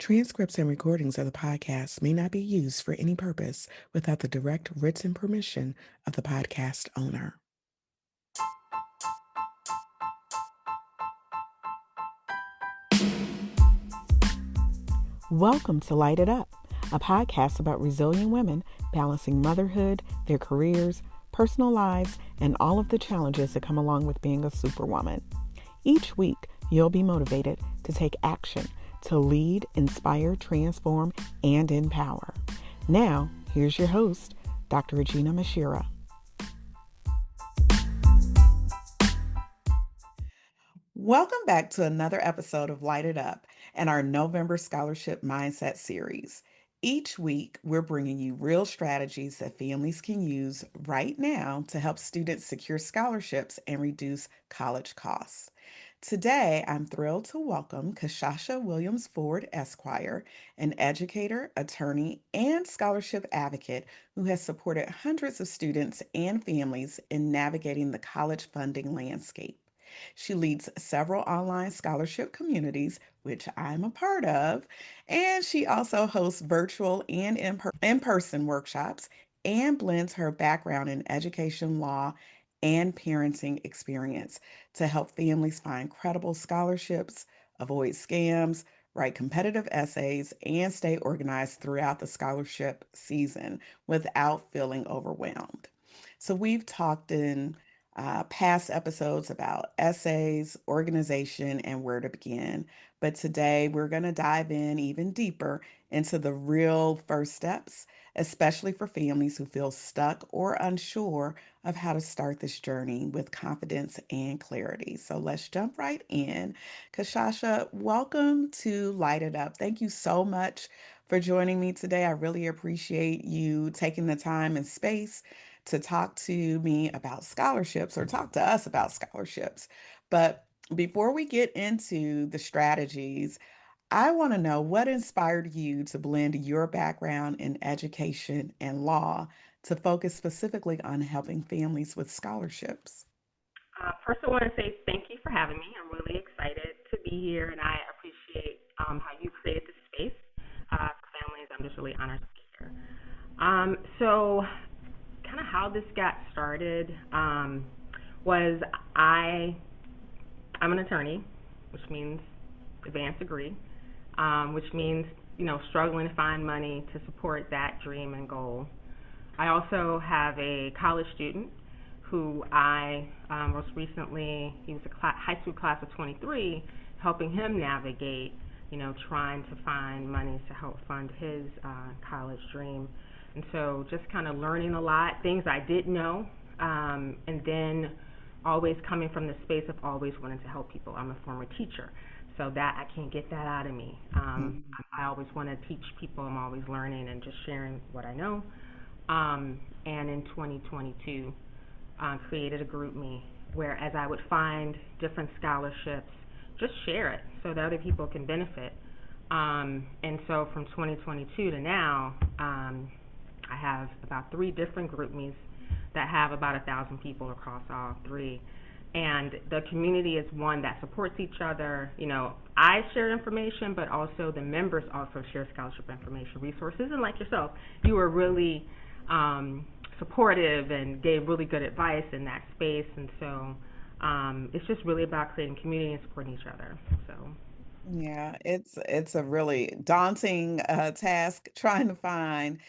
Transcripts and recordings of the podcast may not be used for any purpose without the direct written permission of the podcast owner. Welcome to LITE It Up, a podcast about resilient women balancing motherhood, their careers, personal lives, and all of the challenges that come along with being a superwoman. Each week, you'll be motivated to take action to lead, inspire, transform, and empower. Now, here's your host, Dr. Aginah Musherah. Welcome back to another episode of LITE It Up and our November Scholarship Mindset Series. Each week, we're bringing you real strategies that families can use right now to help students secure scholarships and reduce college costs. Today, I'm thrilled to welcome Kishasha Williams-Ford, Esquire, an educator, attorney, and scholarship advocate who has supported hundreds of students and families in navigating the college funding landscape. She leads several online scholarship communities, which I'm a part of, and she also hosts virtual and in-person workshops and blends her background in education law and parenting experience to help families find credible scholarships, avoid scams, write competitive essays, and stay organized throughout the scholarship season without feeling overwhelmed. So we've talked in past episodes about essays, organization, and where to begin. But today we're going to dive in even deeper into the real first steps, especially for families who feel stuck or unsure of how to start this journey with confidence and clarity. So let's jump right in. Kishasha, welcome to Light It Up. Thank you so much for joining me today. I really appreciate you taking the time and space to talk to me about scholarships or talk to us about scholarships. But before we get into the strategies, I want to know what inspired you to blend your background in education and law to focus specifically on helping families with scholarships. First, I want to say thank you for having me. I'm really excited to be here, and I appreciate how you created this space for families. I'm just really honored to be here. So, kind of how this got started was I'm an attorney, which means advanced degree, which means struggling to find money to support that dream and goal. I also have a college student who I most recently, he was a high school class of 23, helping him navigate, trying to find money to help fund his college dream. And so just kind of learning a lot, things I didn't know, and then always coming from the space of always wanting to help people. I'm a former teacher, so that I can't get that out of me. I always want to teach people. I'm always learning and just sharing what I know. And in 2022, created a GroupMe where as I would find different scholarships, just share it so that other people can benefit. And so from 2022 to now, I have about 3 different GroupMes that have about 1,000 people across all 3. And the community is one that supports each other. I share information, but also the members also share scholarship information, resources. And like yourself, you were really supportive and gave really good advice in that space. And so it's just really about creating community and supporting each other. So. Yeah, it's a really daunting task trying to find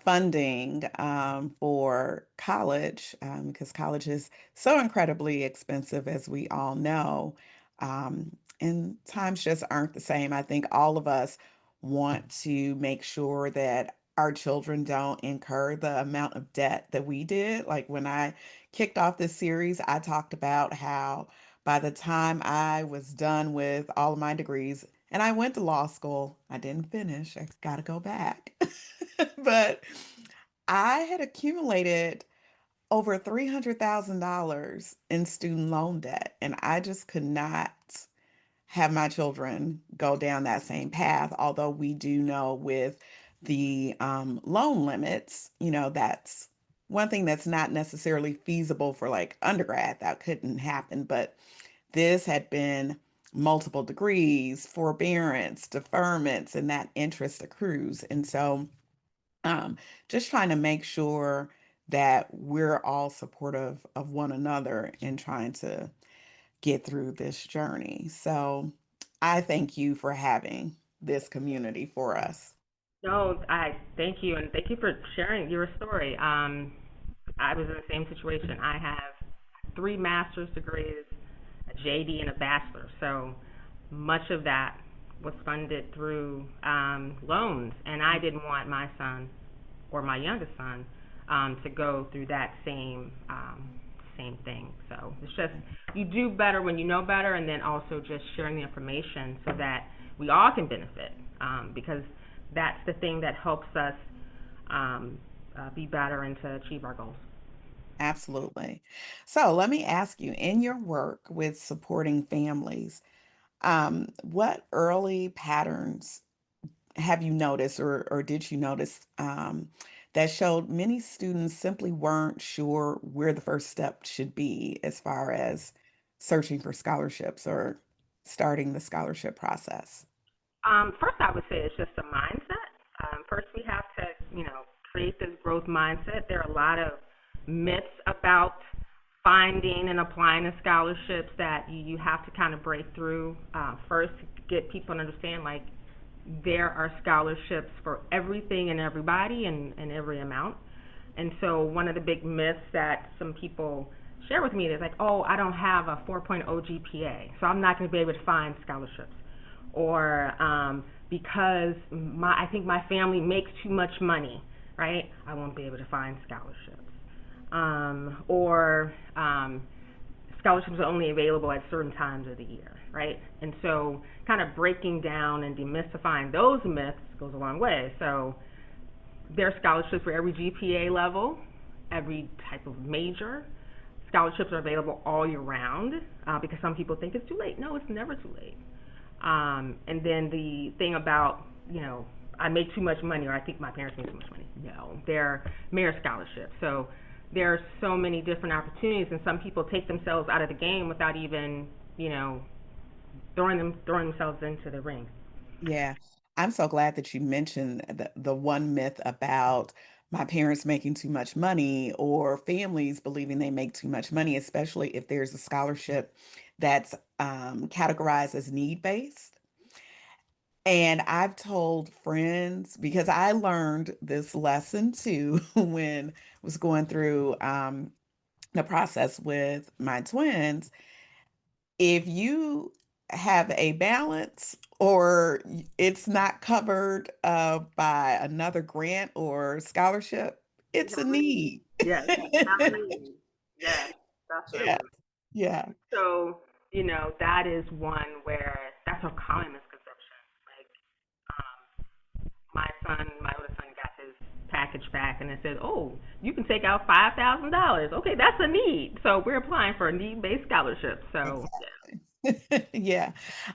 funding for college because college is so incredibly expensive, as we all know. And times just aren't the same. I think all of us want to make sure that our children don't incur the amount of debt that we did. Like when I kicked off this series, I talked about how by the time I was done with all of my degrees, and I went to law school, I didn't finish. I got to go back. But I had accumulated over $300,000 in student loan debt, and I just could not have my children go down that same path. Although we do know with the loan limits, that's one thing that's not necessarily feasible for like undergrad. That couldn't happen. But this had been multiple degrees, forbearance, deferments, and that interest accrues. And so, um, just trying to make sure that we're all supportive of one another in trying to get through this journey. So, I thank you for having this community for us. No, I thank you, and thank you for sharing your story. I was in the same situation. I have three master's degrees, a JD, and a bachelor. So much of that was funded through loans, and I didn't want my son or my youngest son to go through that same thing. So it's just you do better when you know better, and then also just sharing the information so that we all can benefit because that's the thing that helps us be better and to achieve our goals. Absolutely. So, let me ask you, in your work with supporting families, what early patterns have you noticed, or did you notice, that showed many students simply weren't sure where the first step should be as far as searching for scholarships or starting the scholarship process? First, I would say it's just a mindset. First, we have to, create this growth mindset. There are a lot of myths about finding and applying to scholarships that you have to kind of break through first to get people to understand, like, there are scholarships for everything and everybody and every amount. And so one of the big myths that some people share with me is like, oh, I don't have a 4.0 GPA, so I'm not going to be able to find scholarships. Or because I think my family makes too much money, right? I won't be able to find scholarships. Or scholarships are only available at certain times of the year, right? And so kind of breaking down and demystifying those myths goes a long way. So there are scholarships for every GPA level, every type of major. Scholarships are available all year round because some people think it's too late. No, it's never too late. And then the thing about, I make too much money or I think my parents make too much money. No, they're merit scholarships. So there are so many different opportunities, and some people take themselves out of the game without even, throwing themselves into the ring. Yeah, I'm so glad that you mentioned the one myth about my parents making too much money or families believing they make too much money, especially if there's a scholarship that's categorized as need-based. And I've told friends because I learned this lesson too when I was going through the process with my twins. If you have a balance or it's not covered by another grant or scholarship, it's a need. Yes, definitely. Yes, Yeah, definitely. yeah, So, that is one where that's a common misconception. Like, my oldest son got his package back and it said, oh, you can take out $5,000. Okay, that's a need. So we're applying for a need-based scholarship. So, yeah. exactly. Yeah.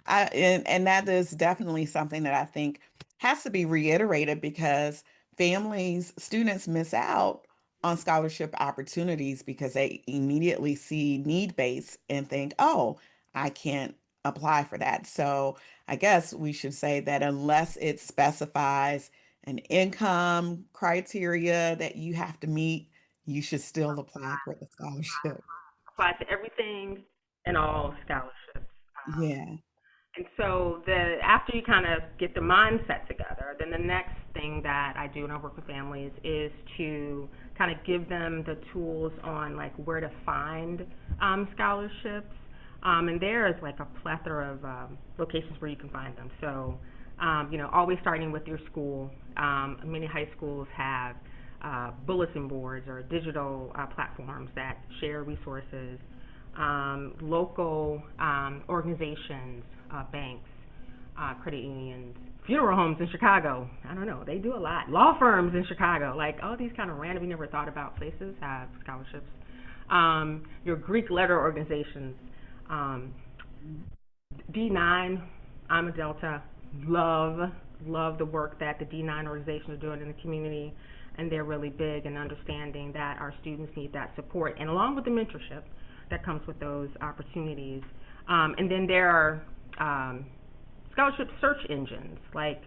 And that is definitely something that I think has to be reiterated because students miss out on scholarship opportunities because they immediately see need base and think, oh, I can't apply for that. So I guess we should say that unless it specifies an income criteria that you have to meet, you should still apply for the scholarship. Apply to everything and all scholarships. Yeah. And so after you kind of get the mindset together, then the next thing that I do when I work with families is to kind of give them the tools on like where to find scholarships. And there is like a plethora of locations where you can find them. So, always starting with your school. Many high schools have bulletin boards or digital platforms that share resources. Local organizations, banks, credit unions, funeral homes in Chicago. I don't know, they do a lot. Law firms in Chicago, like all these kind of random, you never thought about places have scholarships. Your Greek letter organizations, um, D9. I'm a Delta. Love the work that the D9 organizations are doing in the community, and they're really big in understanding that our students need that support, and along with the mentorship that comes with those opportunities. And then there are um, scholarship search engines like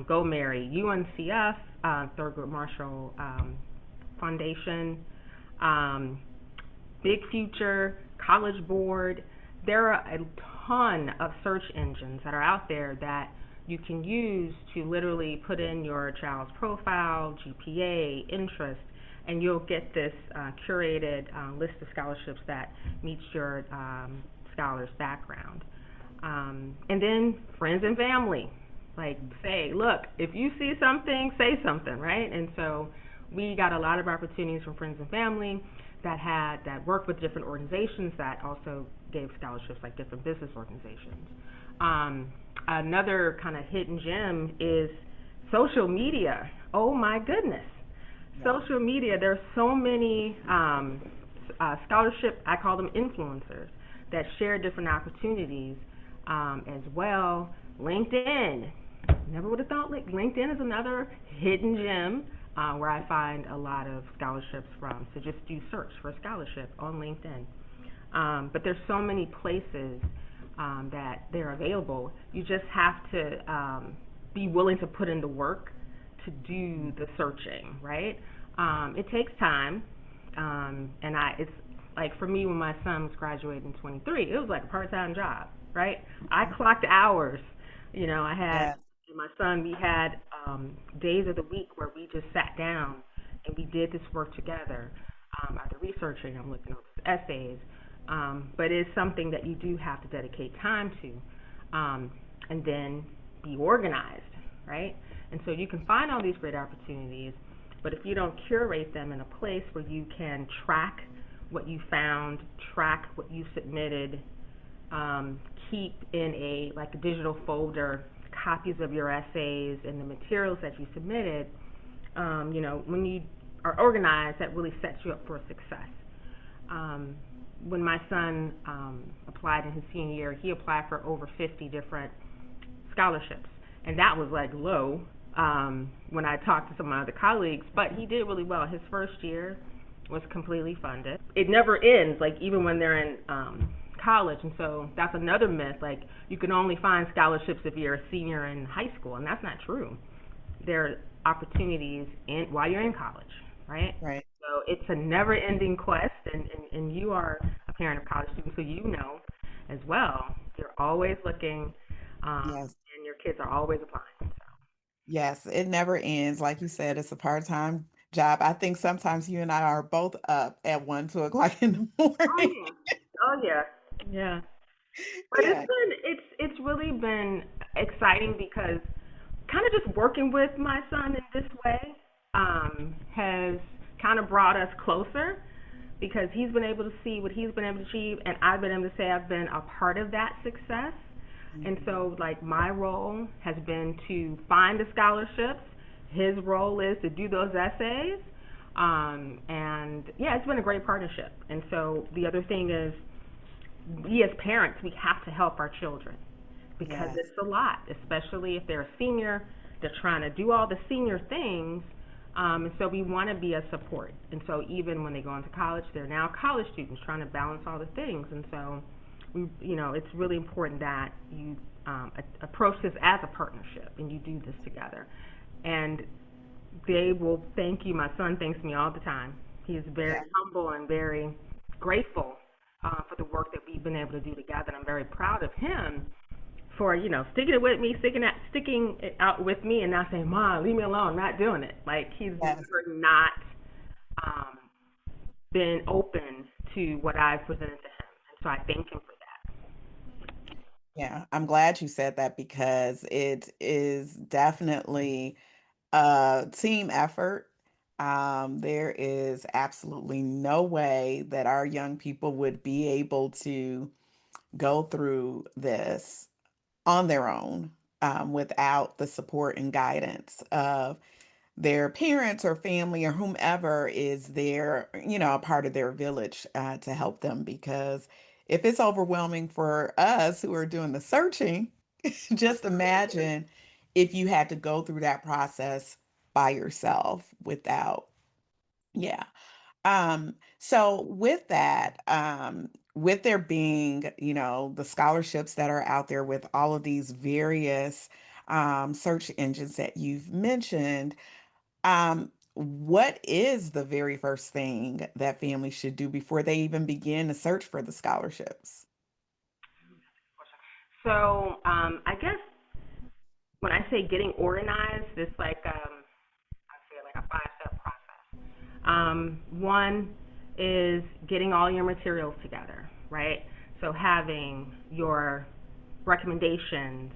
Go Mary, UNCF, Thurgood Marshall Foundation, um, Big Future, College Board. There are a ton of search engines that are out there that you can use to literally put in your child's profile, GPA, interest, and you'll get this curated list of scholarships that meets your scholar's background. And then friends and family, like say, look, if you see something, say something, right? And so we got a lot of opportunities from friends and family that worked with different organizations that also gave scholarships, like different business organizations. Another kind of hidden gem is social media. Oh my goodness, Yeah. social media. There's so many scholarship. I call them influencers that share different opportunities as well. LinkedIn. Never would have thought LinkedIn is another hidden gem where I find a lot of scholarships from. So just do search for a scholarship on LinkedIn. But there's so many places that they're available. You just have to be willing to put in the work to do the searching, right? It takes time, and it's like for me when my son was graduating in 23, it was like a part-time job, right? I clocked hours. I had Yes. my son. We had days of the week where we just sat down and we did this work together. Either researching, I'm looking over essays, but it's something that you do have to dedicate time to, and then be organized, right? And so you can find all these great opportunities, but if you don't curate them in a place where you can track what you found, track what you submitted, keep in a digital folder copies of your essays and the materials that you submitted, when you are organized, that really sets you up for success. When my son applied in his senior year, he applied for over 50 different scholarships, and that was like low when I talked to some of my other colleagues. But he did really well. His first year was completely funded. It never ends, like even when they're in college, and so that's another myth. Like you can only find scholarships if you're a senior in high school, and that's not true. There are opportunities while you're in college, right? Right. So it's a never-ending quest, and you are a parent of college students, so you know as well. You're always looking, Yes. and your kids are always applying. So. Yes. It never ends. Like you said, it's a part-time job. I think sometimes you and I are both up at 1, 2 o'clock in the Oh morning. yeah. Oh yeah. Yeah. But Yeah. it's really been exciting because kind of just working with my son in this way has kind of brought us closer because he's been able to see what he's been able to achieve, and I've been able to say I've been a part of that success. And Mhm. so, like, my role has been to find the scholarships. His role is to do those essays. And yeah, it's been a great partnership. And so, the other thing is, we as parents, we have to help our children because Yes. it's a lot, especially if they're a senior. They're trying to do all the senior things, and so we want to be a support. And so even when they go into college, they're now college students trying to balance all the things. And so it's really important that you approach this as a partnership and you do this together. And they will thank you. My son thanks me all the time. He is very Yeah. humble and very grateful for the work that we've been able to do together. And I'm very proud of him for sticking it with me, sticking it out with me, and not saying, "Mom, leave me alone, I'm not doing it." Like he's Yes. never not um, been open to what I've presented to him, and so I thank him for that. Yeah. I'm glad you said that because it is definitely a team effort. There is absolutely no way that our young people would be able to go through this on their own without the support and guidance of their parents or family or whomever is there, a part of their village to help them. Because if it's overwhelming for us who are doing the searching, just imagine if you had to go through that process by yourself without, yeah. So with that, with there being, the scholarships that are out there with all of these various search engines that you've mentioned, what is the very first thing that families should do before they even begin to search for the scholarships? So I guess when I say getting organized, it's like I say like a 5-step process. One is getting all your materials together, right? So having your recommendations,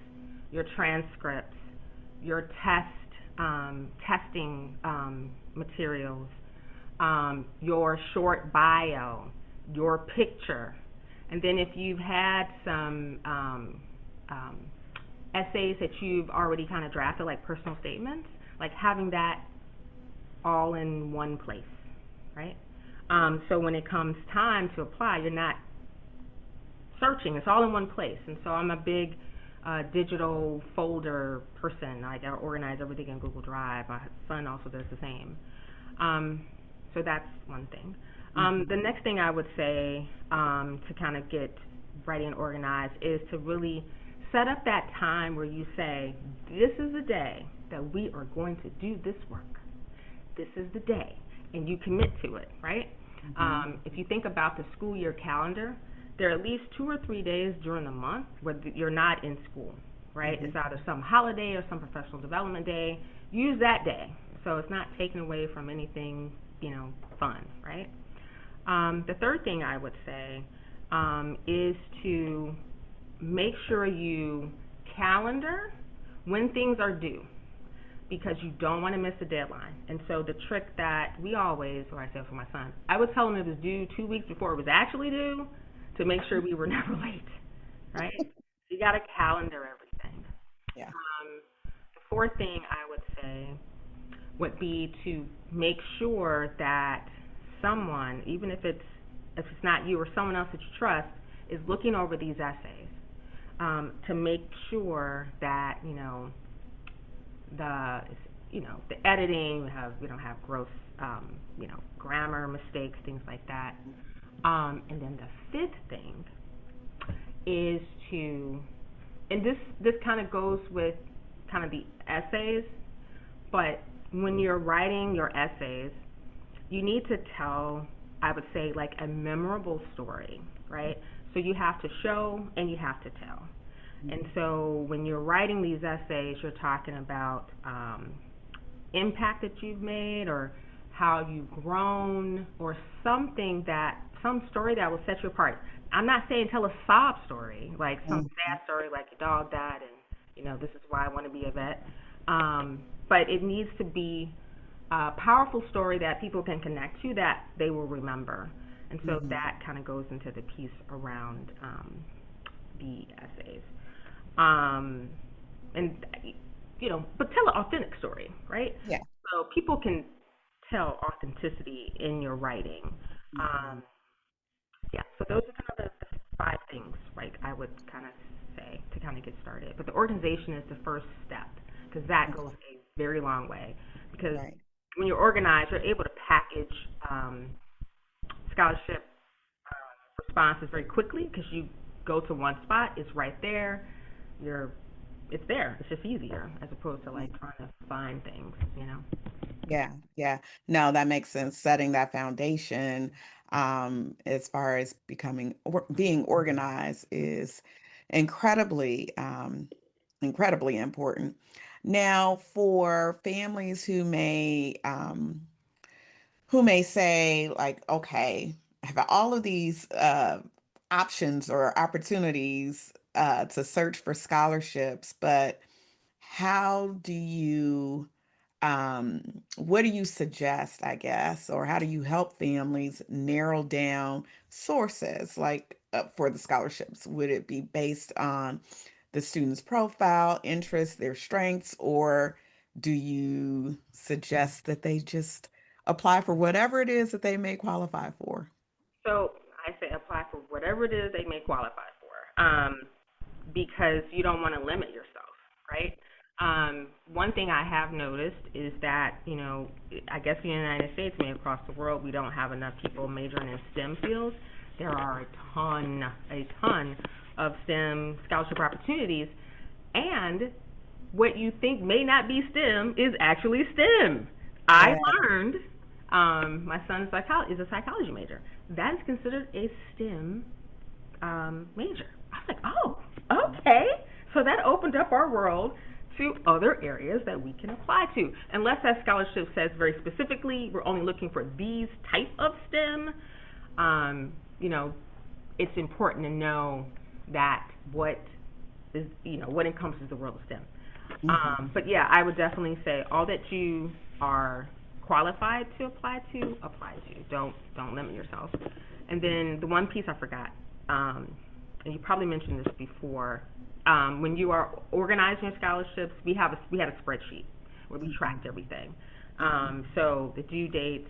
your transcripts, your testing materials, your short bio, your picture, and then if you've had some um, essays that you've already kind of drafted, like personal statements, like having that all in one place, right? So when it comes time to apply, you're not searching. It's all in one place. And so I'm a big digital folder person. Like I organize everything in Google Drive. My son also does the same. So that's one thing. The next thing I would say to kind of get ready and organized is to really set up that time where you say, this is the day that we are going to do this work. This is the day. And you commit to it, right? Mm-hmm. If you think about the school year calendar, there are at least 2 or 3 days during the month where you're not in school, right? Mm-hmm. It's either some holiday or some professional development day. Use that day. So it's not taken away from anything, fun, right? The third thing I would say is to make sure you calendar when things are due because you don't want to miss the deadline. And so the trick that we always, or I said for my son, I would tell him it was due 2 weeks before it was actually due to make sure we were never late, right? You got to calendar everything. Yeah. The fourth thing I would say would be to make sure that someone, even if it's not you or someone else that you trust, is looking over these essays to make sure that the the editing we don't have gross grammar mistakes, things like that. And then the fifth thing is to, and this kind of goes with kind of the essays, but when you're writing your essays, you need to tell, I would say, like a memorable story, right? So you have to show and you have to tell. And so when you're writing these essays, you're talking about impact that you've made or how you've grown or some story that will set you apart. I'm not saying tell a sob story, like some Mm-hmm. sad story like your dog died and, this is why I want to be a vet. But it needs to be a powerful story that people can connect to that they will remember. And so Mm-hmm. that kind of goes into the piece around the essays. Um, and but tell an authentic story, right? Yeah. So people can tell authenticity in your writing. Mm-hmm. Um, yeah, so those are kind of the 5 things, right? I would kind of say to kind of get started. But the organization is the first step because that goes Okay. a very long way. Because Right. when you're organized, you're able to package scholarship responses very quickly because you go to one spot, it's right there. You're it's there. It's just easier as opposed to like trying to find things. Yeah, yeah. No, that makes sense. Setting that foundation, as far as becoming or being organized is incredibly, incredibly important. Now, for families who may say, like, okay, I have all of these options or opportunities to search for scholarships, but how do you what do you suggest, I guess, or how do you help families narrow down sources like for the scholarships? Would it be based on the student's profile, interests, their strengths, or do you suggest that they just apply for whatever it is that they may qualify for? So I say apply for whatever it is they may qualify for, because you don't want to limit yourself, right? One thing I have noticed is that I guess in the United States, maybe across the world, we don't have enough people majoring in STEM fields. There are a ton of STEM scholarship opportunities, and what you think may not be STEM is actually STEM. I Yeah. learned, my son is a psychology major. That is considered a STEM major. I was like, oh, okay. So that opened up our world to other areas that we can apply to. Unless that scholarship says very specifically we're only looking for these type of STEM, you know, it's important to know that what encompasses the world of STEM. Hmm. But yeah, I would definitely say all that you are qualified to apply to, apply to. Don't limit yourself. And then the one piece I forgot, and you probably mentioned this before, when you are organizing your scholarships, we had a spreadsheet where we Hmm. tracked everything. So the due dates,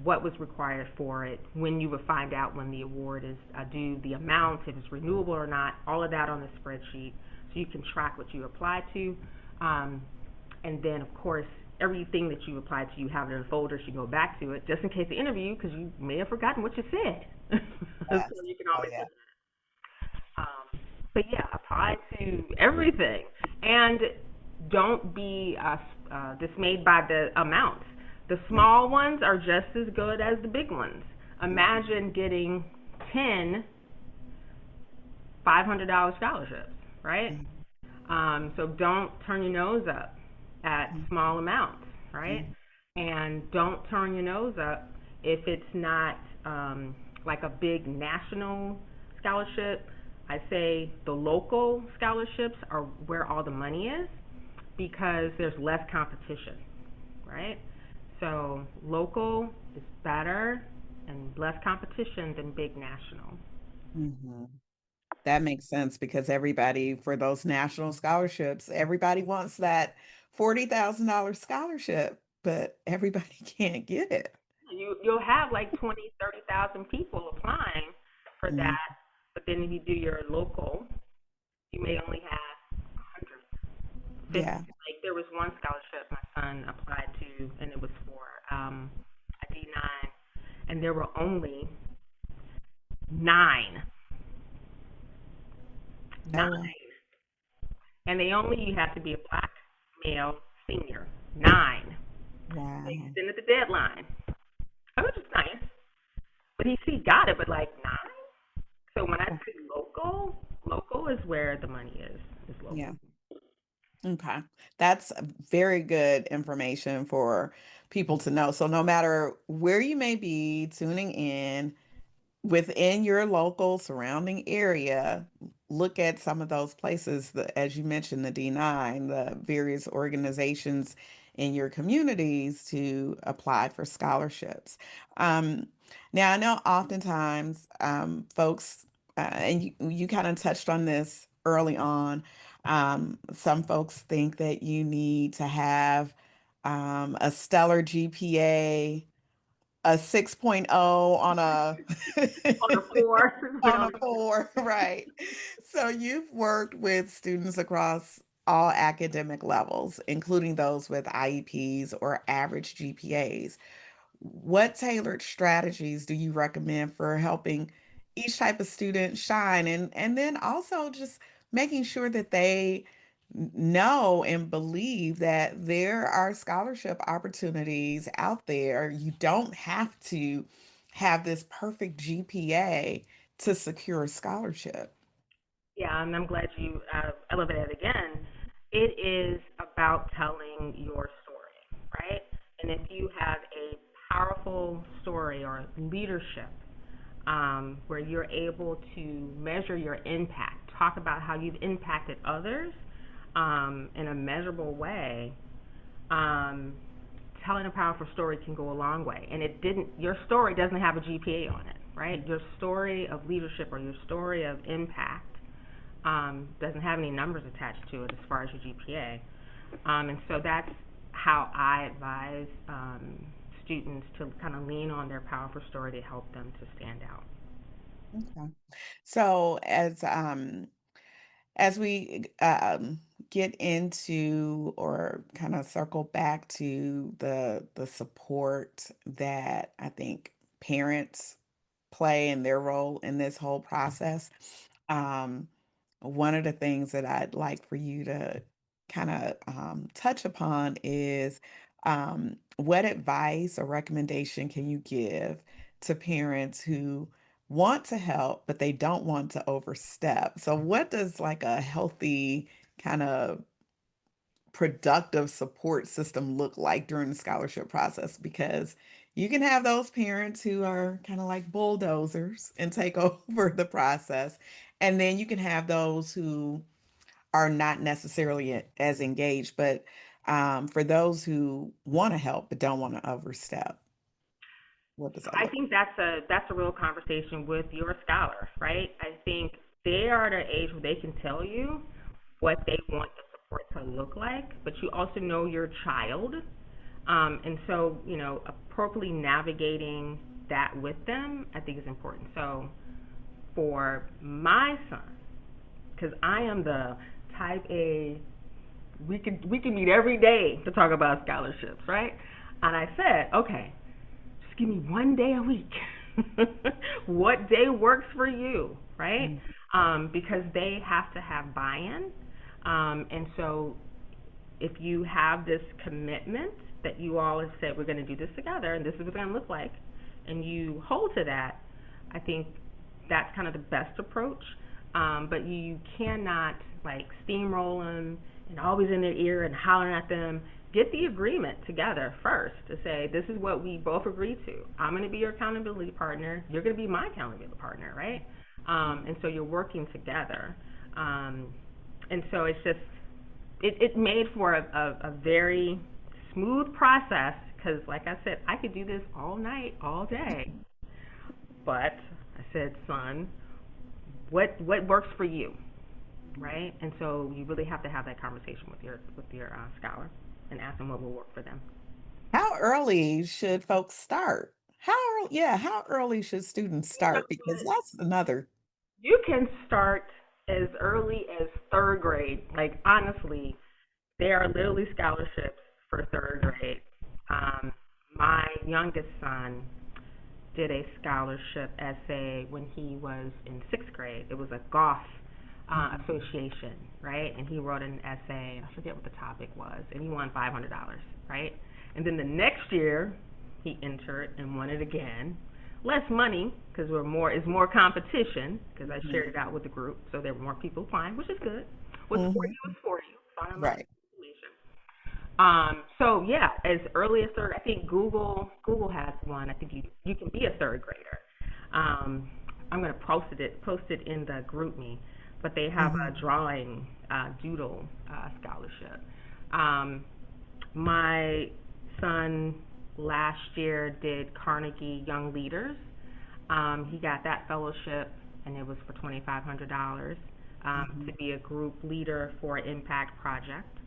what was required for it, when you would find out when the award is due, the amount, if it's renewable or not, all of that on the spreadsheet, so you can track what you applied to. Um, and then, of course, everything that you applied to, you have it in a folder, so you go back to it, just in case the interview, because you may have forgotten what you said. Yes. So you can Oh, always yeah. look at it. But yeah, apply to everything. And don't be dismayed by the amounts. The small ones are just as good as the big ones. Imagine getting 10 $500 scholarships, right? So don't turn your nose up at small amounts, right? Mhm. And don't turn your nose up if it's not like a big national scholarship. I say the local scholarships are where all the money is because there's less competition, right? So local is better and less competition than big national. Mhm. That makes sense because everybody, for those national scholarships, everybody wants that $40,000 scholarship, but everybody can't get it. You'll have like 20, 30,000 people applying for Mm. that, but then if you do your local, you may only have 100, 50. Yeah. Like there was one scholarship my son applied to, and it was for a D9, and there were only nine, Oh, wow. nine, and they only you have to be a black male senior, nine. They Wow. extended the deadline. That was just nice, but he got it, but like nine. So when I say local, local is where the money is Yeah. local. Okay. That's very good information for people to know. So no matter where you may be tuning in, within your local surrounding area, look at some of those places, as you mentioned, the D9, the various organizations in your communities to apply for scholarships. Um, Now, I know oftentimes folks, and you kind of touched on this early on, some folks think that you need to have a stellar GPA, a 6.0 on a On the four, on a on the four. 4, right? So you've worked with students across all academic levels, including those with IEPs or average GPAs. What tailored strategies do you recommend for helping each type of student shine, and then also just making sure that they know and believe that there are scholarship opportunities out there. You don't have to have this perfect GPA to secure a scholarship. Yeah, and I'm glad you elevated it again. It is about telling your story, right? And if you have a powerful story or leadership where you're able to measure your impact, talk about how you've impacted others in a measurable way, um, telling a powerful story can go a long way. And your story doesn't have a GPA on it, right? Your story of leadership or your story of impact doesn't have any numbers attached to it as far as your GPA. And so that's how I advise students to kind of lean on their powerful story to help them to stand out. Okay. So as we get into or kind of circle back to the support that I think parents play and their role in this whole process. Um, One of the things that I'd like for you to kind of touch upon is what advice or recommendation can you give to parents who want to help, but they don't want to overstep? So, what does like a healthy kind of productive support system look like during the scholarship process? Because you can have those parents who are kind of like bulldozers and take over the process. And then you can have those who are not necessarily as engaged, but for those who want to help but don't want to overstep, what does So that I look think that's a real conversation with your scholar, right? I think they are at an age where they can tell you what they want the support to look like, but you also know your child. And so, appropriately navigating that with them, I think is important. So for my son, because I am the type A, we can meet every day to talk about scholarships, right? And I said, okay, just give me one day a week. What day works for you, right? like? Because they have to have buy-in. And so if you have this commitment that you all have said we're going to do this together and this is what it's going to look like, and you hold to that, I think that's kind of the best approach. But you cannot like steamroll them and always in their ear and hollering at them. Get the agreement together first to say this is what we both agreed to. I'm going to be your accountability partner. You're going to be my accountability partner, right? And so you're working together. Um, and so it's just it made for a very smooth process because, like I said, I could do this all night, all day. But I said, son, what works for you, right? And so you really have to have that conversation with your scholar and ask them what will work for them. How early should folks start? How early should students You know start? Because what? that's another. You can start as early as third grade. Like honestly, there are literally scholarships for third grade. Um, my youngest son did a scholarship essay when he was in sixth grade. It was a golf Mhm. association, right? And he wrote an essay, and I forget what the topic was, and he won $500, right? And then the next year, he entered and won it again. Less money because we're more is more competition because I shared it out with the group, so there were more people applying, which is good. What's for Mhm. you is for you. It's not about Right. manipulation. So yeah, as early as third, I think Google has one. I think you can be a third grader. I'm gonna post it in the group me, but they have Mhm. a drawing doodle scholarship. Um, my son last year did Carnegie Young Leaders. He got that fellowship, and it was for $2,500 to Mhm. be a group leader for an impact project.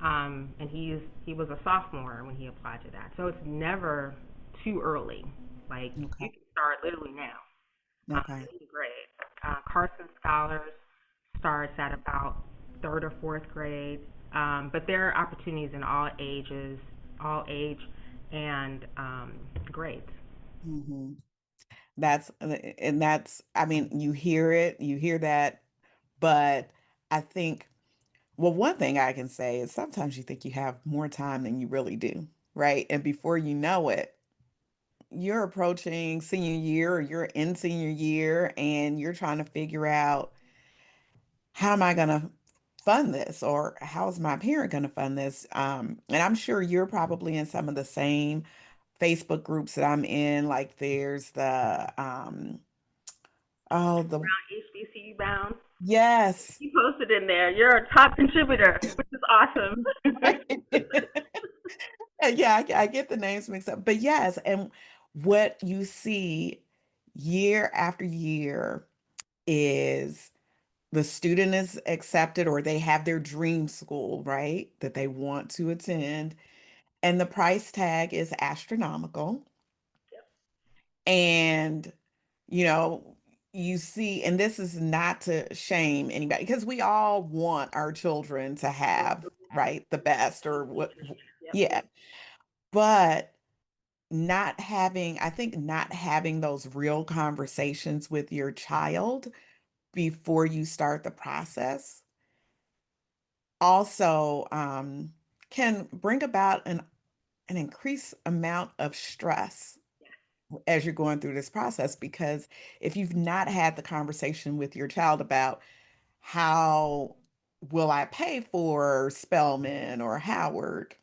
And he was a sophomore when he applied to that. So it's never too early. Like you Okay. can start literally now, Okay. any grade. Carson Scholars starts at about third or fourth grade, but there are opportunities in all age, and grades. Mhm. And that's, I mean, you hear it, you hear that, but I think, well, one thing I can say is sometimes you think you have more time than you really do, right? And before you know it, you're approaching senior year or you're in senior year and you're trying to figure out how am I going to fund this or how is my parent going to fund this? And I'm sure you're probably in some of the same Facebook groups that I'm in. Like there's the oh the HBCU bound. yes. You posted in there. You're a top contributor, which is awesome. Yeah, I get the names mixed up. But yes, and what you see year after year is the student is accepted or they have their dream school, right? That they want to attend. And the price tag is astronomical. And, you know, you see, and this is not to shame anybody because we all want our children to have, right, the best or what, Yep. yeah. But not having those real conversations with your child before you start the process also can bring about an increased amount of stress as you're going through this process, because if you've not had the conversation with your child about how will I pay for Spelman or Howard,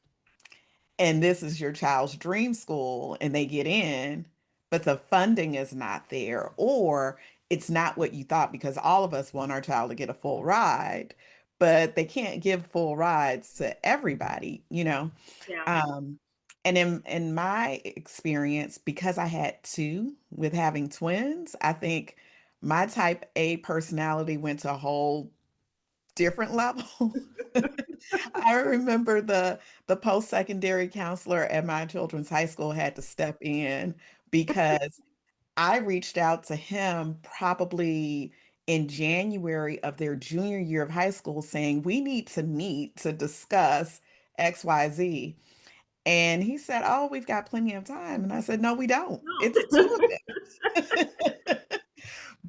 and this is your child's dream school and they get in, but the funding is not there, or it's not what you thought, because all of us want our child to get a full ride, but they can't give full rides to everybody, you know. Yeah. Um, and in my experience, because I had two with having twins, I think my type A personality went to a whole different level. I remember the post-secondary counselor at my children's high school had to step in because I reached out to him probably in January of their junior year of high school saying, we need to meet to discuss XYZ. And he said, oh, we've got plenty of time. And I said, no, we don't. It's two No. of them.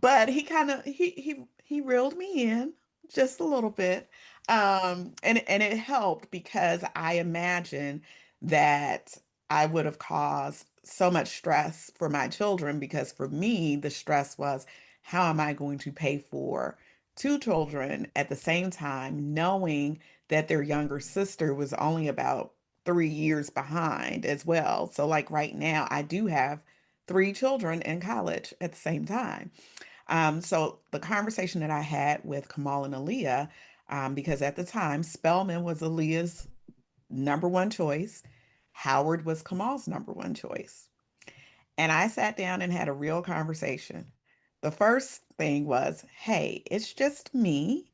But he kind of he reeled me in just a little bit. And it helped because I imagine that I would have caused so much stress for my children, because for me the stress was, how am I going to pay for two children at the same time, knowing that their younger sister was only about 3 years behind as well. So like right now I do have three children in college at the same time. So the conversation that I had with Kamal and Aaliyah, because at the time Spelman was Aaliyah's number one choice, Howard was Kamal's number one choice. And I sat down and had a real conversation. The first thing was, hey, it's just me,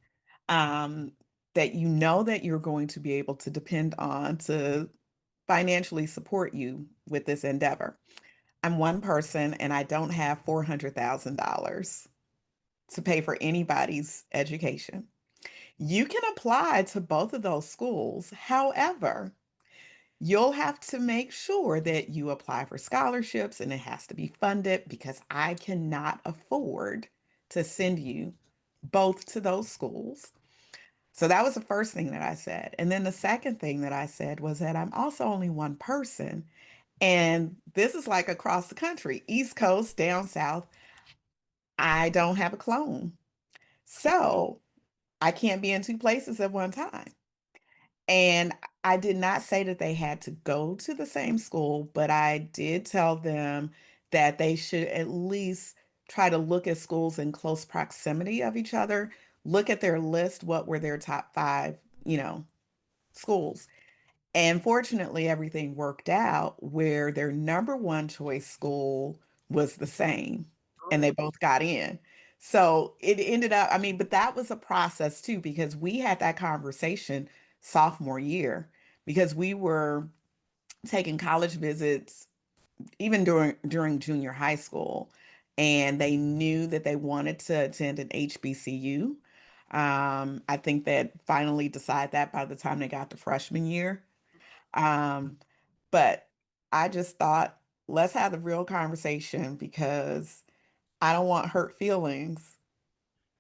um, that you know that you're going to be able to depend on to financially support you with this endeavor. I'm one person and I don't have $400,000 to pay for anybody's education. You can apply to both of those schools. However, you'll have to make sure that you apply for scholarships and it has to be funded, because I cannot afford to send you both to those schools. So that was the first thing that I said. And then the second thing that I said was that I'm also only one person. And this is like across the country, East Coast, down South. I don't have a clone. So I can't be in two places at one time. And I did not say that they had to go to the same school, but I did tell them that they should at least try to look at schools in close proximity of each other, look at their list, what were their top five, schools. And fortunately, everything worked out where their number one choice school was the same and Oh, they both got in. So it ended up, I mean, but that was a process too, because we had that conversation sophomore year, because we were taking college visits even during junior high school, and they knew that they wanted to attend an HBCU. I think that finally decided that by the time they got to freshman year. um, but I just thought, let's have the real conversation because I don't want hurt feelings,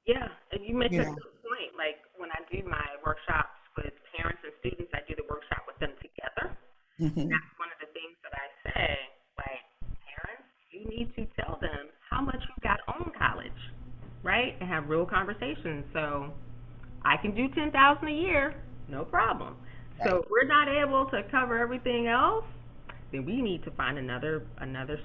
yeah, and you make you a know. good point. Like when I do my workshops with parents and students, I do the workshop with them together. And Mhm. that's one of the things that I say. Like parents, you need to tell them how much you got on college, right? And have real conversations. So I can do 10,000 a year, no problem. So Right. if we're not able to cover everything else, then we need to find another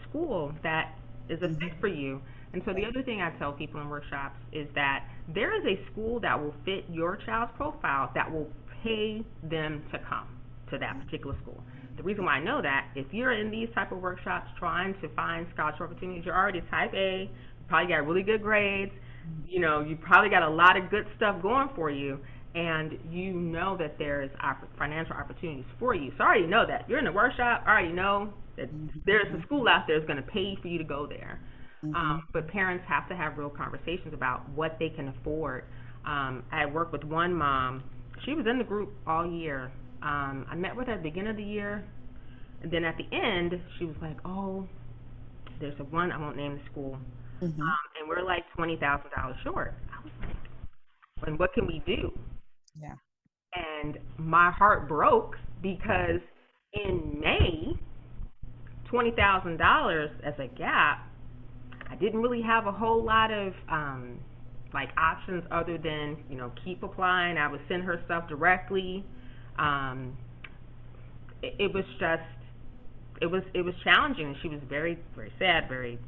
school that is a fit Mhm. for you. And so the other thing I tell people in workshops is that there is a school that will fit your child's profile that will pay them to come to that particular school. The reason why I know that, if you're in these type of workshops trying to find scholarship opportunities, you're already type A, you probably got really good grades, you probably got a lot of good stuff going for you, and you know that there's financial opportunities for you. So I already know that. You're in a workshop, I already know that there's a Mhm. school out there that's going to pay for you to go there. Mhm. But parents have to have real conversations about what they can afford. I worked with one mom. She was in the group all year. I met with her at the beginning of the year, And then at the end, she was like, "Oh, there's a one, I won't name the school, Hmm. and we're like $20,000 short." I was like, "And what can we do?" Yeah. And my heart broke because in May, $20,000 as a gap, I didn't really have a whole lot of like options other than keep applying. I would send her stuff directly. Um, it was just it was challenging. She was very very sad, very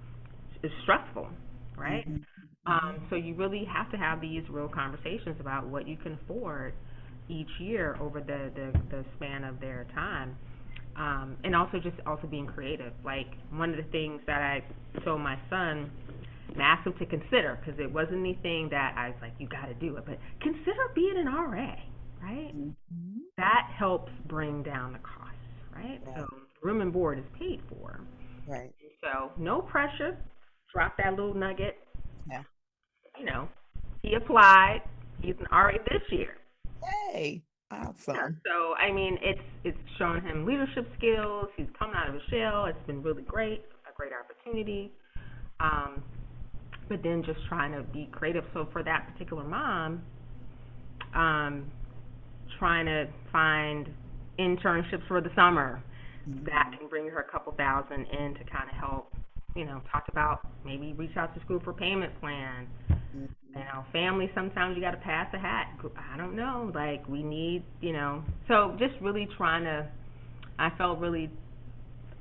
it's stressful, right? Hmm. Hmm. So you really have to have these real conversations about what you can afford each year over the span of their time. And also just also being creative. Like one of the things that I told my son and asked him to consider, because it wasn't anything that I was like, you got to do it, but consider being an RA, right? Hmm. That helps bring down the costs, right? So Right. room and board is paid for. Right. So no pressure. Drop that little nugget. Yeah. You know, he applied. He's an RA this year. Hey, Yeah. awesome. So I mean, it's shown him leadership skills. He's coming out of his shell. It's been really great, a great opportunity. Um, but then just trying to be creative. So for that particular mom, um, trying to find internships for the summer that Hmm. can bring her a couple thousand in to kind of help. Talk about maybe reach out to school for payment plans. Hmm. Family, sometimes you got to pass a hat. I don't know. Like, we need, so just really trying to, I felt really,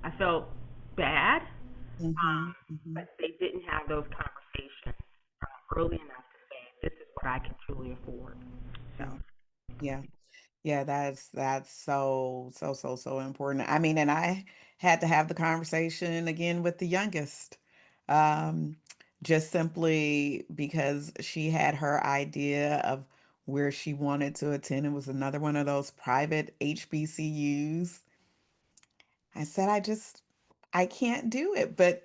I felt bad, Hmm. Hmm. but they didn't have those conversations early enough to say, this is what I can truly afford. So, Yeah. Yeah. Yeah, that's so important. I mean, and I had to have the conversation again with the youngest. Um, just simply because she had her idea of where she wanted to attend. It was another one of those private HBCUs. I said, I can't do it. But,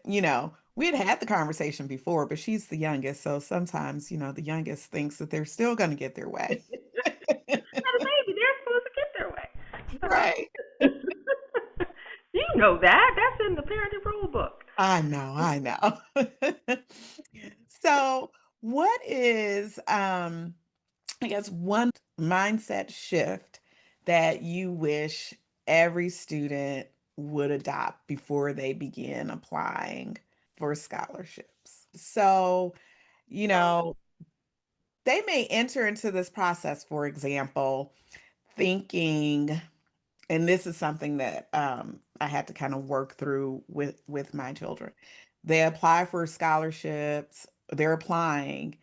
we had had the conversation before, but she's the youngest. So sometimes, the youngest thinks that they're still going to get their way. not a baby, they're supposed to get their way. Right. So, you know that. That's in the parenting rule book. I know, I know. So, what is, I guess, one mindset shift that you wish every student would adopt before they begin applying for scholarships? So, you know, they may enter into this process, for example, thinking, and this is something that I had to kind of work through with my children. They apply for scholarships, they're applying,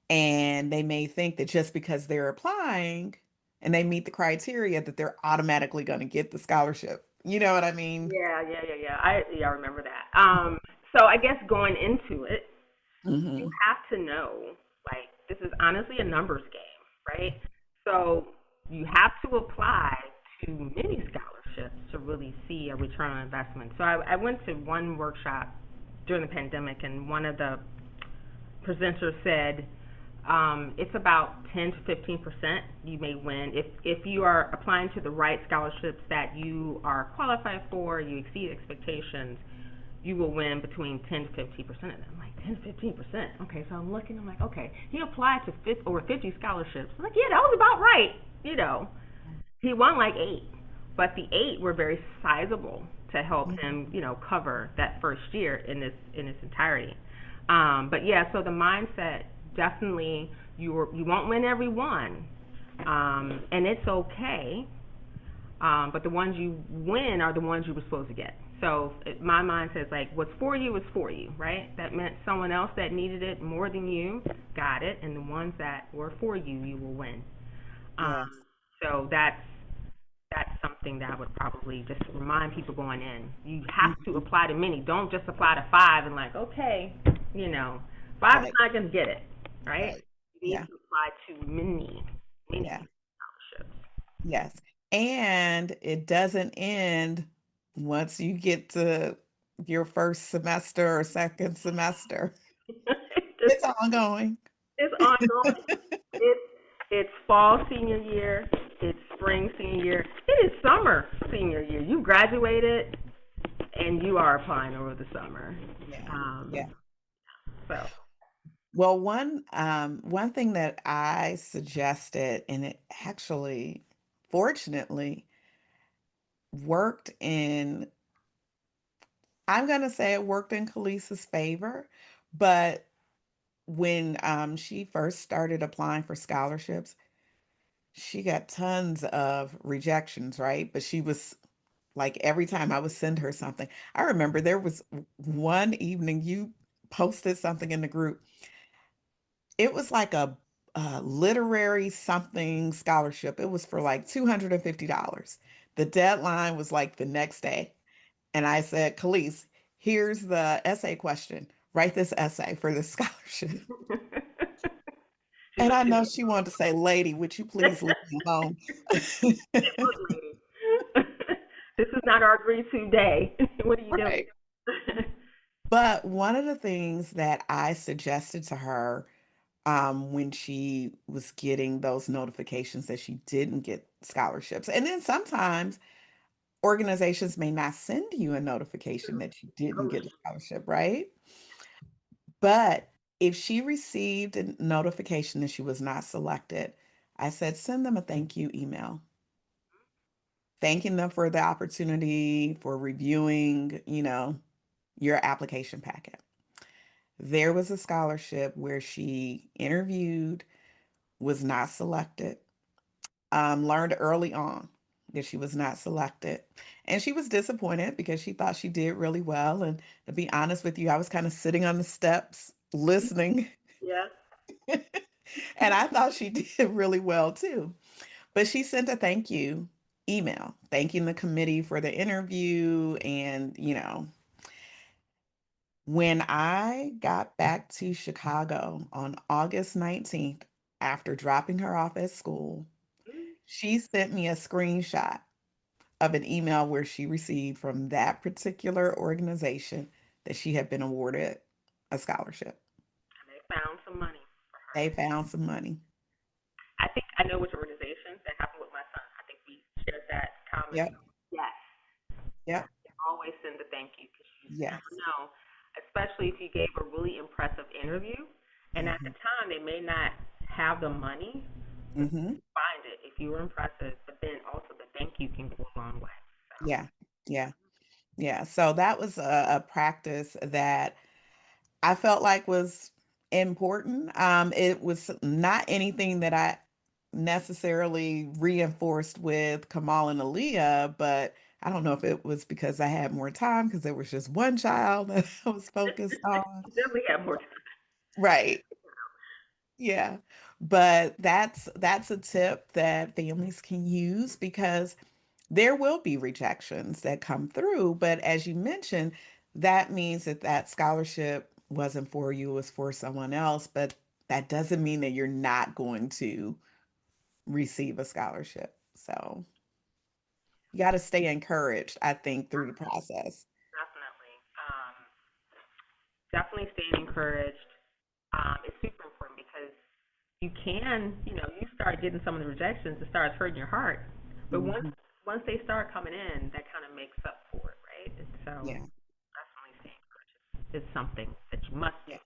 and they may think that just because they're applying and they meet the criteria that they're automatically going to get the scholarship. You know what I mean? Yeah. I remember that. So I guess going into it, you Hmm. have to know, like, this is honestly a numbers game, right? So you have to apply to many scholarships to really see a return on investment. So I went to one workshop during the pandemic, and one of the presenters said it's about 10 to 15% you may win if you are applying to the right scholarships that you are qualified for, you exceed expectations, you will win between 10 to 15% of them. I'm like, 10 to 15%. Okay, so I'm looking. I'm like, okay, he applied to over 50 scholarships. I'm like, yeah, that was about right. He won like 8, but the 8 were very sizable to help him, cover that first year in its entirety. But yeah, so the mindset definitely you won't win every one, and it's okay. But the ones you win are the ones you were supposed to get. So my mind says, like, what's for you is for you, right? That meant someone else that needed it more than you got it, and the ones that were for you, you will win. Yes. So that's something that I would probably just remind people going in. You have to Hmm. apply to many. Don't just apply to 5 and like, okay, 5 is Right. not going to get it, right? Right. You need Yeah. to apply to many Yeah. scholarships. Yes. And it doesn't end once you get to your first semester or second semester. It's ongoing. It's ongoing. It's it's fall senior year. It's spring senior year. It is summer senior year. You graduated. and you are applying over the summer. Yeah. Yeah. Um, so. Well, one thing that I suggested, and it actually, fortunately, worked in, I'm gonna say it worked in Khalees's favor, but when she first started applying for scholarships, she got tons of rejections, right? But she was like, every time I would send her something, I remember there was one evening you posted something in the group. It was like a literary something scholarship. It was for like $250. The deadline was like the next day. And I said, Khalees, here's the essay question. Write this essay for this scholarship. She's And I like, know she wanted to say, lady, would you please leave me alone? look, lady, this is not our agreed to day. What are you doing? Right. But one of the things that I suggested to her when she was getting those notifications that she didn't get scholarships, and then sometimes organizations may not send you a notification that you didn't Oh, get a scholarship, right? But if she received a notification that she was not selected, I said, send them a thank you email, thanking them for the opportunity for reviewing, your application packet. There was a scholarship where she interviewed, was not selected, learned early on that she was not selected. And she was disappointed because she thought she did really well. And to be honest with you, I was kind of sitting on the steps listening. yeah. And I thought she did really well too. But she sent a thank you email, thanking the committee for the interview. And, when I got back to Chicago on August 19th, after dropping her off at school, Mm, she sent me a screenshot of an email where she received from that particular organization that she had been awarded a scholarship. and they found some money for her. They found some money. I think I know which organization that happened with my son. I think we shared that common. Yep. Yes. Yes. Yep. Always send a thank you because you never Yes. know, especially if you gave a really impressive interview. And at the Hmm. time, they may not have the money, but Hmm. find it if you were impressive. But then also the thank you can go a long way. So, Yeah. Yeah. Yeah. So that was a practice that I felt like was important. It was not anything that I necessarily reinforced with Kamal and Aaliyah, but I don't know if it was because I had more time because there was just one child that I was focused on. you definitely have more time. Right. Yeah. But that's a tip that families can use because there will be rejections that come through, but as you mentioned, that means that that scholarship wasn't for you, it was for someone else, but that doesn't mean that you're not going to receive a scholarship. So you got to stay encouraged, I think, through the process. Definitely. Definitely staying encouraged is super important because you can, you start getting some of the rejections, it starts hurting your heart. But once Mhm. once they start coming in, that kind of makes up for it, right? And so Yeah. definitely staying encouraged is something that you must do. Yeah.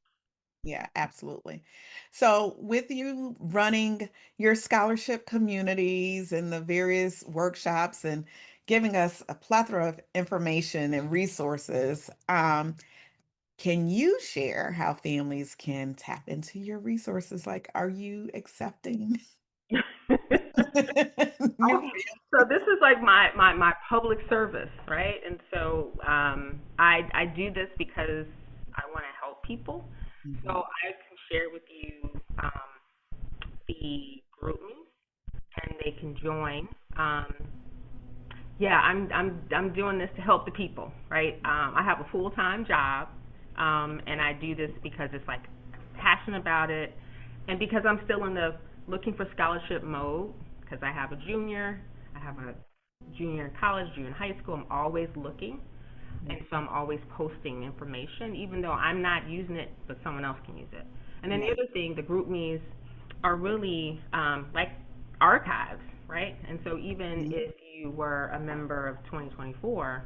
Yeah, absolutely. So, with you running your scholarship communities and the various workshops and giving us a plethora of information and resources, can you share how families can tap into your resources? Like, are you accepting new Okay, so this is like my public service, right? And so I do this because I want to help people. So families? I can share with you the group me, and they can join. Yeah, I'm doing this to help the people, right? I have a full time job, and I do this because it's like passionate about it, and because I'm still in the looking for scholarship mode. Because I have a junior, I have a junior in college, junior in high school. I'm always looking, and so I'm always posting information, even though I'm not using it, but someone else can use it. And then the Right. other thing, the group me's are really like archives, right? And so even Mhm. if you were a member of 2024,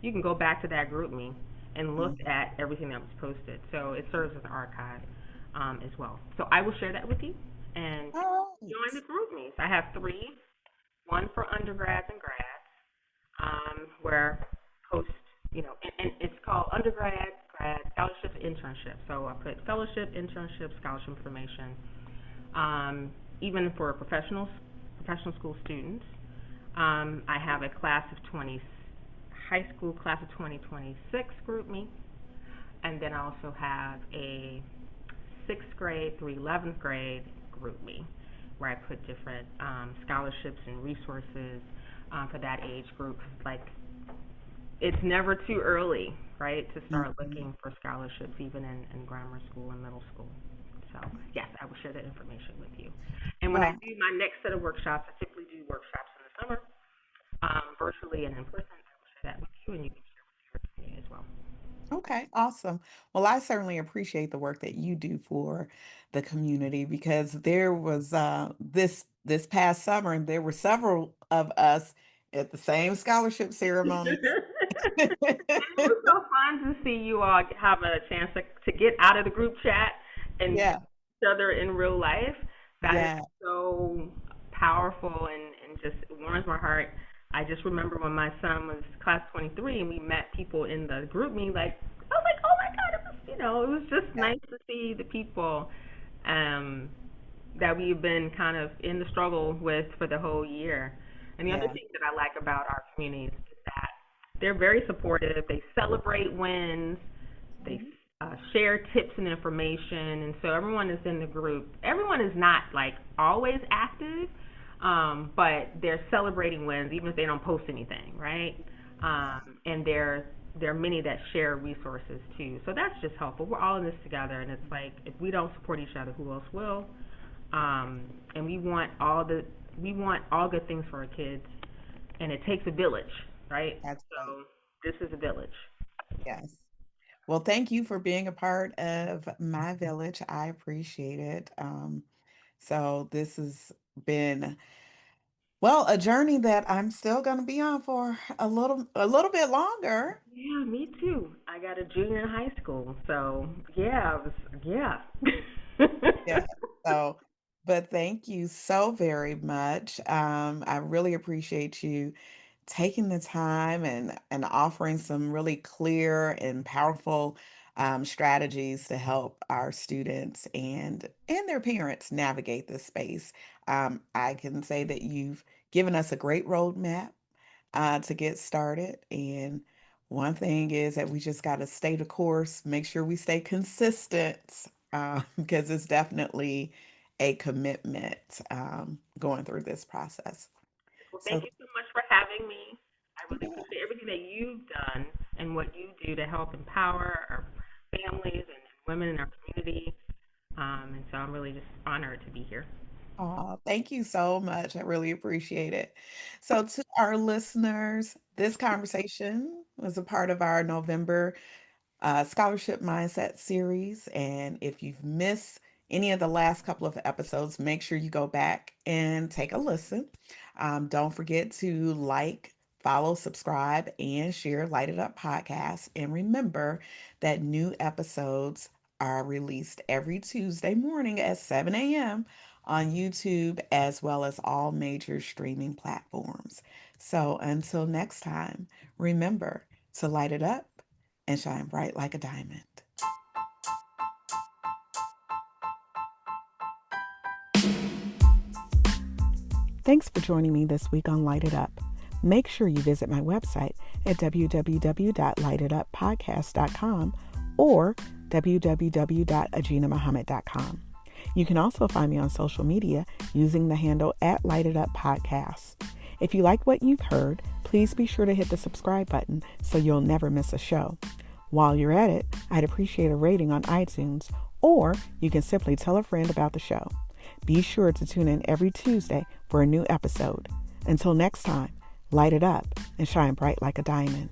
you can go back to that GroupMe and look at everything that was posted. So it serves as an archive as well. So I will share that with you and All join right. the GroupMes. I have three, one for undergrads and grads, where post, and it's called undergrad, grad, scholarship, internship. So I put fellowship, internship, scholarship information. Even for professional school students, I have a high school class of 2026 GroupMe, and then I also have a 6th grade through 11th grade GroupMe, where I put different scholarships and resources for that age group. Like, it's never too early, right, to start Mhm. looking for scholarships, even in grammar school and middle school. So, yes, I will share that information with you. And when I Oh, do my next set of workshops, I typically do workshops in the summer, virtually and in person. I will share that with you, and you can share with your community as well. okay, awesome. Well, I certainly appreciate the work that you do for the community because there was this past summer, and there were several of us at the same scholarship ceremonies. And it was so fun to see you all have a chance to get out of the group chat and Yeah, each other in real life. That is yeah, so powerful and just warms my heart. I just remember when my son was class 23 and we met people in the group meeting, like, I was like, oh my God, it was just yeah, nice to see the people um, that we've been kind of in the struggle with for the whole year. And the other yeah. thing that I like about our communities is that they're very supportive. They celebrate wins. They Mhm. share tips and information, and so everyone is in the group. Everyone is not like always active, but they're celebrating wins even if they don't post anything, right? And there are many that share resources too. So that's just helpful. We're all in this together, and it's like if we don't support each other, who else will? And we want all good things for our kids, and it takes a village, right? That's right. So this is a village. Yes. Well, thank you for being a part of my village. I appreciate it. So this has been, well, a journey that I'm still going to be on for a little bit longer. Yeah, me too. I got a junior in high school, so yeah, yeah. Yeah. So, but thank you so very much. I really appreciate you taking the time and offering some really clear and powerful strategies to help our students and their parents navigate this space. I can say that you've given us a great roadmap to get started. And one thing is that we just got to stay the course, make sure we stay consistent, because it's definitely a commitment going through this process. Well, thank So, you so much for having me. I really yeah. appreciate everything that you've done and what you do to help empower our families and women in our community. And so I'm really just honored to be here. Aw, thank you so much. I really appreciate it. So, to our listeners, this conversation was a part of our November Scholarship Mindset series. And if you've missed any of the last couple of episodes, make sure you go back and take a listen. Don't forget to like, follow, subscribe, and share Light It Up Podcast. And remember that new episodes are released every Tuesday morning at 7 a.m. on YouTube as well as all major streaming platforms. So until next time, remember to light it up and shine bright like a diamond. Thanks for joining me this week on Light It Up. Make sure you visit my website at www.lightituppodcast.com or www.aginahmuhammad.com. You can also find me on social media using the handle at Light It Up Podcast. If you like what you've heard, please be sure to hit the subscribe button so you'll never miss a show. While you're at it, I'd appreciate a rating on iTunes, or you can simply tell a friend about the show. Be sure to tune in every Tuesday for a new episode. Until next time, light it up and shine bright like a diamond.